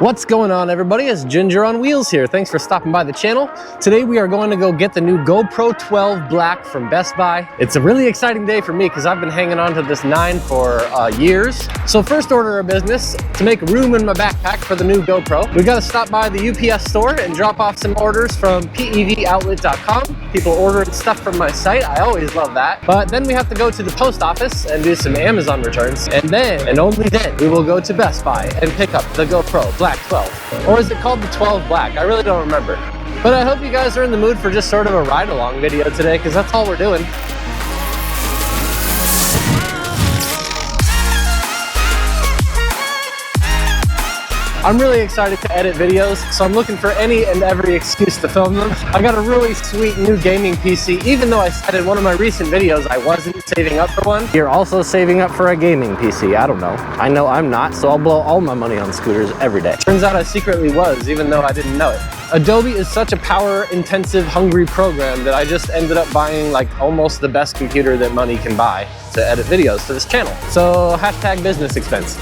What's going on, everybody? It's Ginger on Wheels here. Thanks for stopping by the channel. Today we are going to go get the new GoPro 12 Black from Best Buy. It's a really exciting day for me because I've been hanging on to this 9 for years. So first order of business, to make room in my backpack for the new GoPro, we got to stop by the UPS store and drop off some orders from pevoutlet.com. People ordering stuff from my site. I always love that. But then we have to go to the post office and do some Amazon returns. And then, and only then, we will go to Best Buy and pick up the GoPro Black 12. Or is it called the 12 Black? I really don't remember. But I hope you guys are in the mood for just sort of a ride-along video today, because that's all we're doing. I'm really excited to edit videos, so I'm looking for any and every excuse to film them. I got a really sweet new gaming PC, even though I said in one of my recent videos I wasn't saving up for one. You're also saving up for a gaming PC, I don't know. I know I'm not, so I'll blow all my money on scooters every day. Turns out I secretly was, even though I didn't know it. Adobe is such a power-intensive, hungry program that I just ended up buying like almost the best computer that money can buy to edit videos for this channel. So hashtag business expense.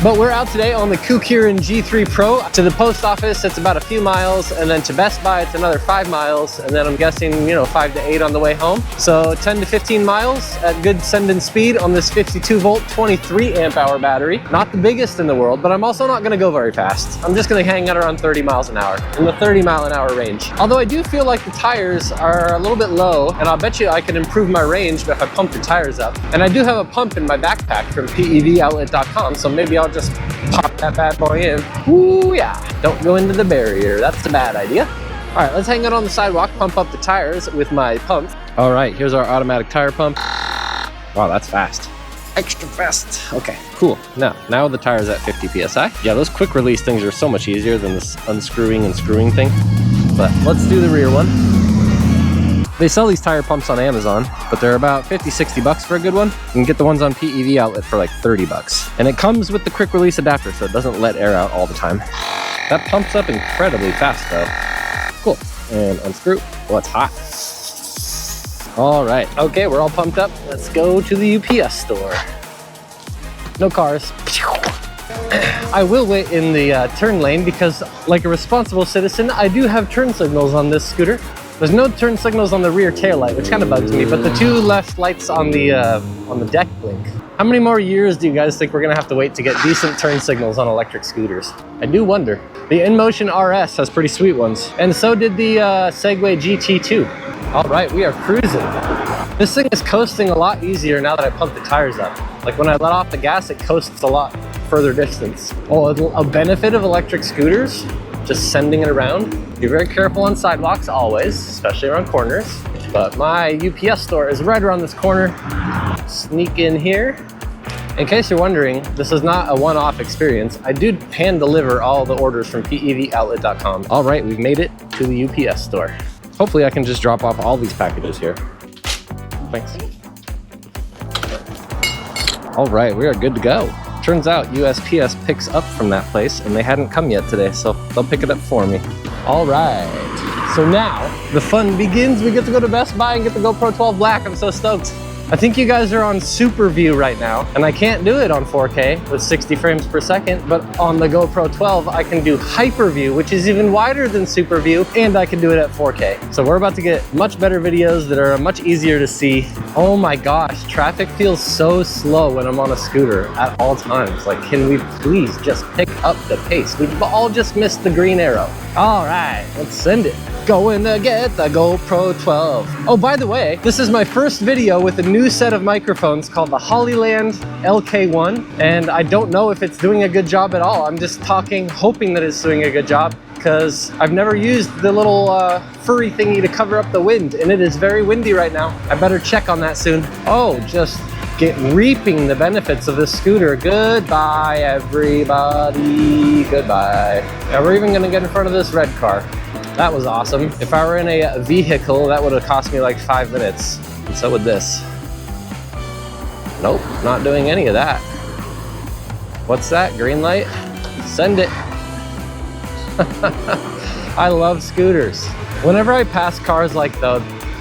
But we're out today on the Kukirin G3 Pro. To the post office, it's about a few miles, and then to Best Buy, it's another 5 miles, and then I'm guessing, 5 to 8 on the way home. So 10 to 15 miles at good send-in speed on this 52 volt, 23 amp hour battery. Not the biggest in the world, but I'm also not gonna go very fast. I'm just gonna hang out around 30 miles an hour, in the 30-mile-an-hour range. Although I do feel like the tires are a little bit low, and I'll bet you I can improve my range if I pump the tires up. And I do have a pump in my backpack from pevoutlet.com, so maybe I'll just pop that bad boy in. Ooh, yeah. Don't go into the barrier. That's a bad idea. All right, let's hang out on the sidewalk, pump up the tires with my pump. All right, here's our automatic tire pump. Wow, that's fast. Extra fast. Okay, cool. Now the tire's at 50 PSI. Yeah, those quick release things are so much easier than this unscrewing and screwing thing. But let's do the rear one. They sell these tire pumps on Amazon, but they're about 50-60 bucks for a good one. You can get the ones on PEV Outlet for like 30 bucks. And it comes with the quick release adapter, so it doesn't let air out all the time. That pumps up incredibly fast though. Cool. And unscrew. Oh, it's hot. All right. Okay, we're all pumped up. Let's go to the UPS store. No cars. I will wait in the turn lane because, like a responsible citizen, I do have turn signals on this scooter. There's no turn signals on the rear taillight, which kind of bugs me, but the 2 left lights on the deck blink. How many more years do you guys think we're gonna have to wait to get decent turn signals on electric scooters? I do wonder. The InMotion RS has pretty sweet ones, and so did the Segway GT2. All right, we are cruising. This thing is coasting a lot easier now that I pumped the tires up. Like when I let off the gas, it coasts a lot further distance. Oh, a benefit of electric scooters, just sending it around. Be very careful on sidewalks always, especially around corners. But my UPS store is right around this corner. Sneak in here. In case you're wondering, this is not a one-off experience. I do hand deliver all the orders from pevoutlet.com. All right, we've made it to the UPS store. Hopefully I can just drop off all these packages here. Thanks. All right, we are good to go. Turns out USPS picks up from that place and they hadn't come yet today, so they'll pick it up for me. All right, so now the fun begins. We get to go to Best Buy and get the GoPro 12 Black. I'm so stoked. I think you guys are on super view right now, and I can't do it on 4K with 60 frames per second, but on the GoPro 12, I can do hyper view, which is even wider than super view, and I can do it at 4K. So we're about to get much better videos that are much easier to see. Oh my gosh, traffic feels so slow when I'm on a scooter at all times. Like, can we please just pick up the pace? We've all just missed the green arrow. All right, let's send it. Going to get the GoPro 12. Oh, by the way, this is my first video with a new set of microphones called the Hollyland LK1, and I don't know if it's doing a good job at all. I'm just talking, hoping that it's doing a good job, because I've never used the little furry thingy to cover up the wind, and it is very windy right now. I better check on that soon. Oh, just reaping the benefits of this scooter. Goodbye, everybody. Goodbye. Now we're even gonna get in front of this red car. That was awesome. If I were in a vehicle, that would have cost me like 5 minutes. And so would this. Nope, not doing any of that. What's that? Green light? Send it. I love scooters. Whenever I pass cars like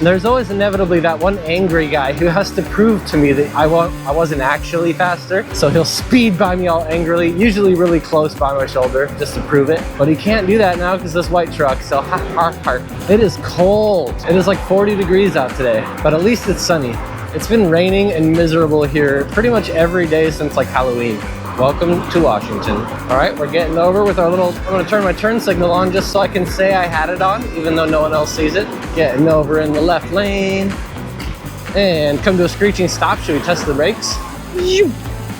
There's always inevitably that one angry guy who has to prove to me that I wasn't actually faster. So he'll speed by me all angrily, usually really close by my shoulder, just to prove it. But he can't do that now because this white truck, so ha ha ha. It is cold. It is like 40 degrees out today, but at least it's sunny. It's been raining and miserable here pretty much every day since like Halloween. Welcome to Washington. All right, we're getting over with our little, I'm gonna turn my turn signal on just so I can say I had it on, even though no one else sees it. Getting over in the left lane and come to a screeching stop. Should we test the brakes?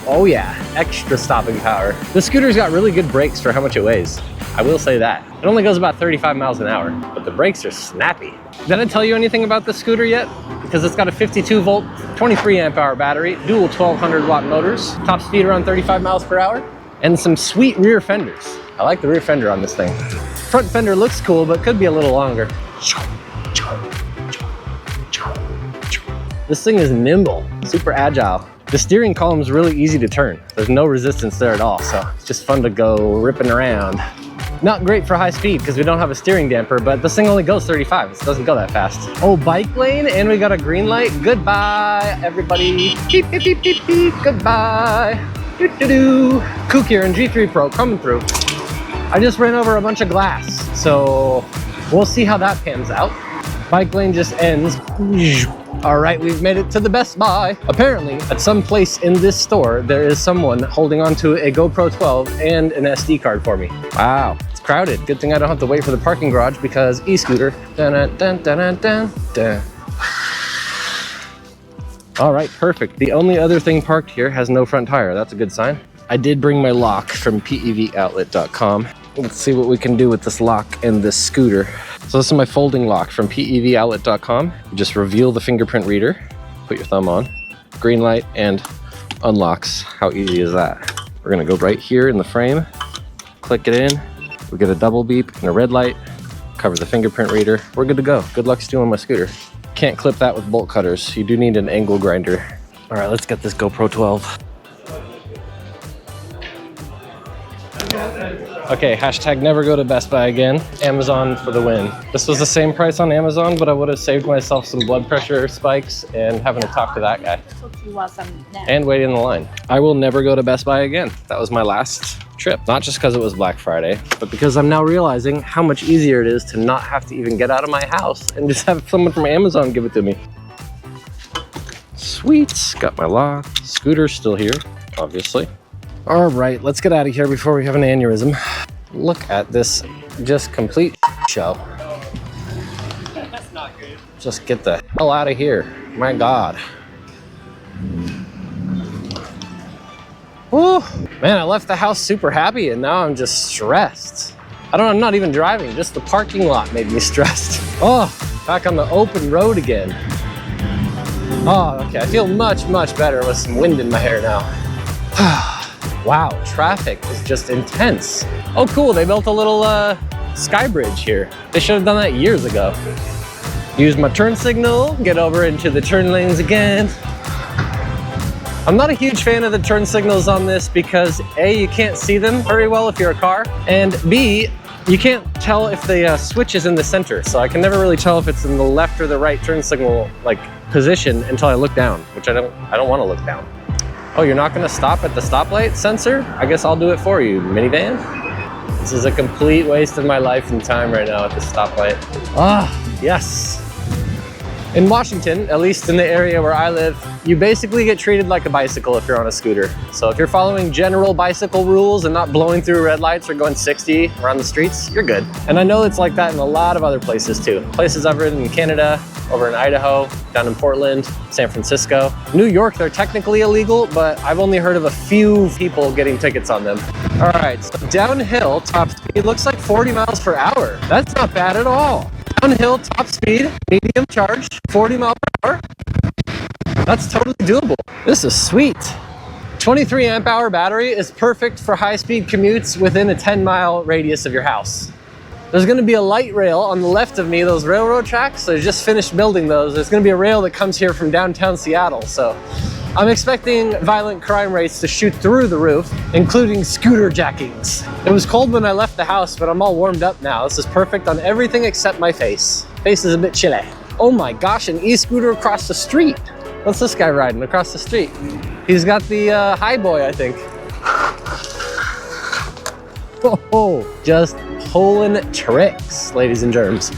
Oh yeah, extra stopping power. The scooter's got really good brakes for how much it weighs. I will say that. It only goes about 35 miles an hour, but the brakes are snappy. Did I tell you anything about the scooter yet? Because it's got a 52 volt, 23 amp hour battery, dual 1200 watt motors, top speed around 35 miles per hour, and some sweet rear fenders. I like the rear fender on this thing. Front fender looks cool, but could be a little longer. This thing is nimble, super agile. The steering column is really easy to turn. There's no resistance there at all, so it's just fun to go ripping around. Not great for high speed because we don't have a steering damper, but this thing only goes 35. It doesn't go that fast. Oh, bike lane, and we got a green light. Goodbye, everybody. Beep, beep, beep, beep, beep. Goodbye. Doo-doo-doo. Kukirin G3 Pro coming through. I just ran over a bunch of glass, so we'll see how that pans out. Bike lane just ends. All right, we've made it to the Best Buy. Apparently, at some place in this store, there is someone holding onto a GoPro 12 and an SD card for me. Wow, it's crowded. Good thing I don't have to wait for the parking garage because e-scooter. Dun, dun, dun, dun, dun. All right, perfect. The only other thing parked here has no front tire. That's a good sign. I did bring my lock from pevoutlet.com. Let's see what we can do with this lock and this scooter. So this is my folding lock from pevoutlet.com. You just reveal the fingerprint reader, put your thumb on, green light, and unlocks. How easy is that? We're gonna go right here in the frame, click it in, we get a double beep and a red light, cover the fingerprint reader. We're good to go. Good luck stealing my scooter. Can't clip that with bolt cutters. You do need an angle grinder. All right, let's get this GoPro 12. Okay, hashtag never go to Best Buy again. Amazon for the win. This was the same price on Amazon, but I would have saved myself some blood pressure spikes and having to talk to that guy. And waiting in the line. I will never go to Best Buy again. That was my last trip. Not just because it was Black Friday, but because I'm now realizing how much easier it is to not have to even get out of my house and just have someone from Amazon give it to me. Sweet, got my lock. Scooter's still here, obviously. All right, let's get out of here before we have an aneurysm. Look at this just complete show. That's not good. Just get the hell out of here. My God. Whew. Man, I left the house super happy and now I'm just stressed. I'm not even driving, just the parking lot made me stressed. Oh, back on the open road again. Oh, okay, I feel much, much better with some wind in my hair now. Wow, traffic is just intense. Oh cool, they built a little sky bridge here. They should have done that years ago. Use my turn signal, get over into the turn lanes again. I'm not a huge fan of the turn signals on this because A, you can't see them very well if you're a car, and B, you can't tell if the switch is in the center. So I can never really tell if it's in the left or the right turn signal like position until I look down, which I don't want to look down. Oh, you're not gonna stop at the stoplight sensor? I guess I'll do it for you, minivan. This is a complete waste of my life and time right now at the stoplight. Ah, yes. In Washington, at least in the area where I live, you basically get treated like a bicycle if you're on a scooter. So if you're following general bicycle rules and not blowing through red lights or going 60 around the streets, you're good. And I know it's like that in a lot of other places too. Places I've ridden in Canada, over in Idaho, down in Portland, San Francisco. New York, they're technically illegal, but I've only heard of a few people getting tickets on them. All right, so downhill, top speed looks like 40 miles per hour. That's not bad at all. Downhill, top speed, medium charge, 40 miles per hour. That's totally doable. This is sweet. 23 amp hour battery is perfect for high speed commutes within a 10-mile radius of your house. There's gonna be a light rail on the left of me, those railroad tracks. So I just finished building those. There's gonna be a rail that comes here from downtown Seattle. So I'm expecting violent crime rates to shoot through the roof, including scooter jackings. It was cold when I left the house, but I'm all warmed up now. This is perfect on everything except my face. Face is a bit chilly. Oh my gosh, an e-scooter across the street. What's this guy riding across the street? He's got the high boy, I think. Oh, just pulling tricks, ladies and germs.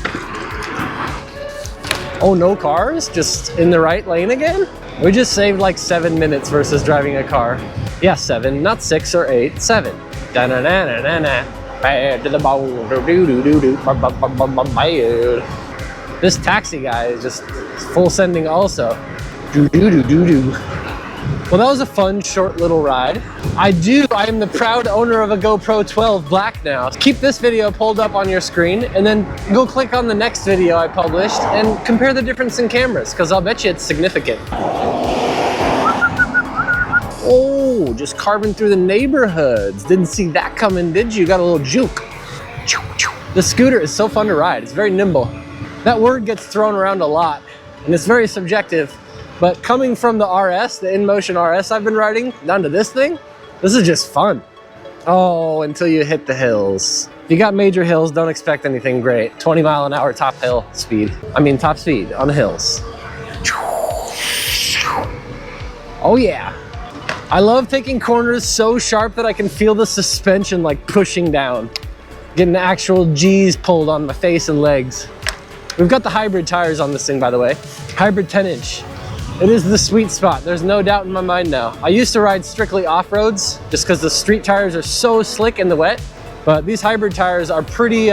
Oh, no cars? Just in the right lane again? We just saved like 7 minutes versus driving a car. Yeah, 7, not 6 or 8, 7. Da-na-na-na-na-na. Bad to the bone. Do-do-do-do-do. Bad. This taxi guy is just full sending also. Do-do-do-do-do. Well, that was a fun, short little ride. I am the proud owner of a GoPro 12 Black now. Keep this video pulled up on your screen and then go click on the next video I published and compare the difference in cameras, because I'll bet you it's significant. Oh, just carving through the neighborhoods. Didn't see that coming, did you? Got a little juke. The scooter is so fun to ride. It's very nimble. That word gets thrown around a lot, and it's very subjective. But coming from the RS, the InMotion RS I've been riding, down to this thing, this is just fun. Oh, until you hit the hills. If you got major hills, don't expect anything great. 20 mile an hour top speed on the hills. Oh yeah. I love taking corners so sharp that I can feel the suspension like pushing down. Getting the actual G's pulled on my face and legs. We've got the hybrid tires on this thing, by the way. Hybrid 10-inch. It is the sweet spot. There's no doubt in my mind now. I used to ride strictly off-roads just because the street tires are so slick in the wet, but these hybrid tires are pretty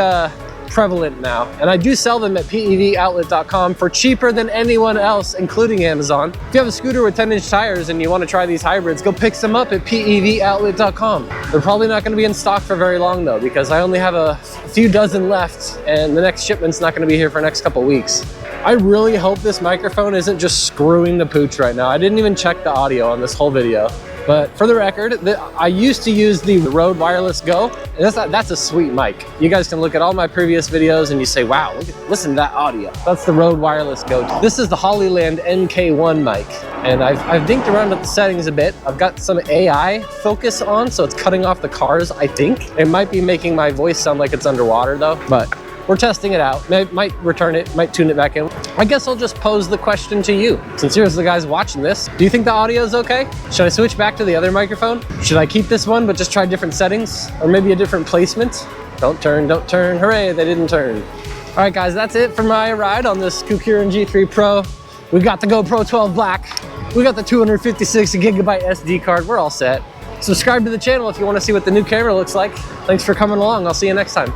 prevalent now. And I do sell them at pevoutlet.com for cheaper than anyone else, including Amazon. If you have a scooter with 10-inch tires and you want to try these hybrids, go pick some up at pevoutlet.com. They're probably not going to be in stock for very long though, because I only have a few dozen left and the next shipment's not going to be here for the next couple weeks. I really hope this microphone isn't just screwing the pooch right now. I didn't even check the audio on this whole video. But for the record, I used to use the Rode Wireless Go, and that's a sweet mic. You guys can look at all my previous videos and you say, wow, listen to that audio. That's the Rode Wireless Go. This is the Hollyland NK1 mic. And I've dinked around with the settings a bit. I've got some AI focus on, so it's cutting off the cars, I think. It might be making my voice sound like it's underwater though, but we're testing it out. Might return it, might tune it back in. I guess I'll just pose the question to you. Since you're the guys watching this, do you think the audio is okay? Should I switch back to the other microphone? Should I keep this one, but just try different settings? Or maybe a different placement? Don't turn, don't turn. Hooray, they didn't turn. All right, guys, that's it for my ride on this Kukirin G3 Pro. We got the GoPro 12 Black. We got the 256 gigabyte SD card. We're all set. Subscribe to the channel if you want to see what the new camera looks like. Thanks for coming along. I'll see you next time.